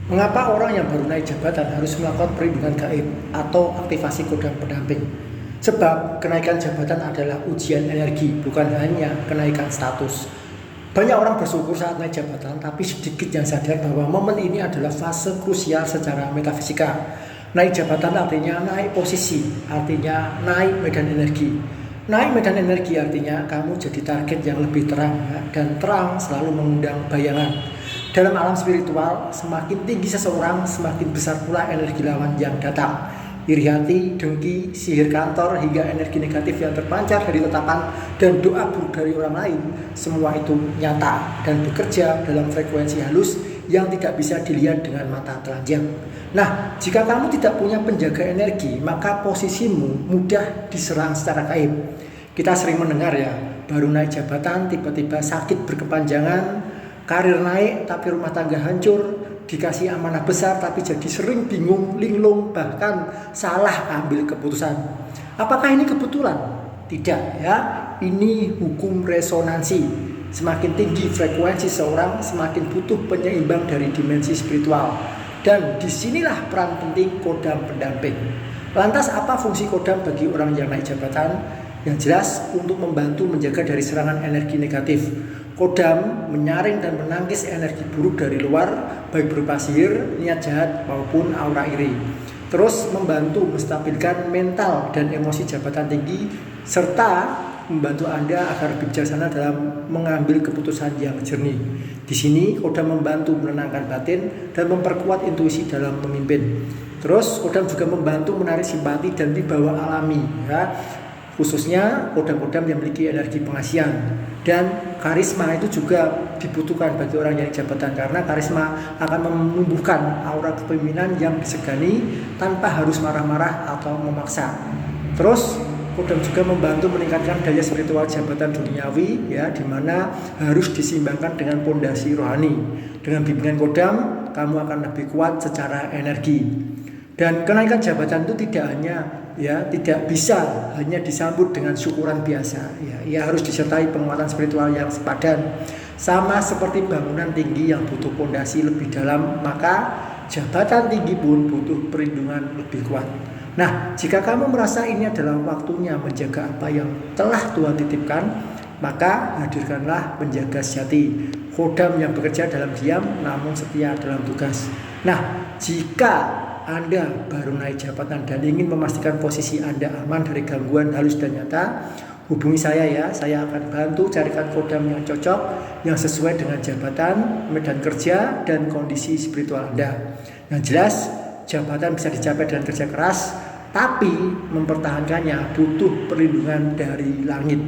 Mengapa orang yang baru naik jabatan harus melakukan perlindungan gaib atau aktivasi kodam pendamping? Sebab kenaikan jabatan adalah ujian energi, bukan hanya kenaikan status. Banyak orang bersyukur saat naik jabatan, tapi sedikit yang sadar bahwa momen ini adalah fase krusial secara metafisika. Naik jabatan artinya naik posisi, artinya naik medan energi. Naik medan energi artinya kamu jadi target yang lebih terang, dan terang selalu mengundang bayangan. Dalam alam spiritual, semakin tinggi seseorang, semakin besar pula energi lawan yang datang. Iri hati, dengki, sihir kantor, hingga energi negatif yang terpancar dari tatapan dan doa buruk dari orang lain, semua itu nyata dan bekerja dalam frekuensi halus yang tidak bisa dilihat dengan mata telanjang. Nah, jika kamu tidak punya penjaga energi, maka posisimu mudah diserang secara gaib. Kita sering mendengar ya, baru naik jabatan tiba-tiba sakit berkepanjangan, karir naik tapi rumah tangga hancur, dikasih amanah besar tapi jadi sering bingung, linglung, bahkan salah ambil keputusan. Apakah ini kebetulan? Tidak ya, ini hukum resonansi. Semakin tinggi frekuensi seorang, semakin butuh penyeimbang dari dimensi spiritual. Dan disinilah peran penting kodam pendamping. Lantas apa fungsi kodam bagi orang yang naik jabatan? Yang jelas untuk membantu menjaga dari serangan energi negatif. Kodam menyaring dan menangkis energi buruk dari luar, baik berupa sihir, niat jahat, maupun aura iri. Terus membantu menstabilkan mental dan emosi jabatan tinggi, serta membantu Anda agar bijaksana dalam mengambil keputusan yang jernih. Di sini kodam membantu menenangkan batin dan memperkuat intuisi dalam memimpin. Terus kodam juga membantu menarik simpati dan wibawa alami, ya. Khususnya kodam-kodam yang memiliki energi pengasihan. Dan karisma itu juga dibutuhkan bagi orang yang jabatan, karena karisma akan menumbuhkan aura kepemimpinan yang disegani tanpa harus marah-marah atau memaksa. Terus kodam juga membantu meningkatkan daya spiritual jabatan duniawi, ya, di mana harus disimbangkan dengan pondasi rohani. Dengan bimbingan kodam, kamu akan lebih kuat secara energi. Dan kenaikan jabatan itu tidak bisa hanya disambut dengan syukuran biasa. Ya, ia harus disertai penguatan spiritual yang sepadan. Sama seperti bangunan tinggi yang butuh pondasi lebih dalam, maka jabatan tinggi pun butuh perlindungan lebih kuat. Nah, jika kamu merasa ini adalah waktunya menjaga apa yang telah Tuhan titipkan, maka hadirkanlah penjaga sejati, kodam yang bekerja dalam diam namun setia dalam tugas. Nah, jika Anda baru naik jabatan dan ingin memastikan posisi Anda aman dari gangguan halus dan nyata, hubungi saya ya. Saya akan bantu carikan kodam yang cocok, yang sesuai dengan jabatan, medan kerja, dan kondisi spiritual Anda. Yang jelas, jabatan bisa dicapai dengan kerja keras, tapi mempertahankannya butuh perlindungan dari langit.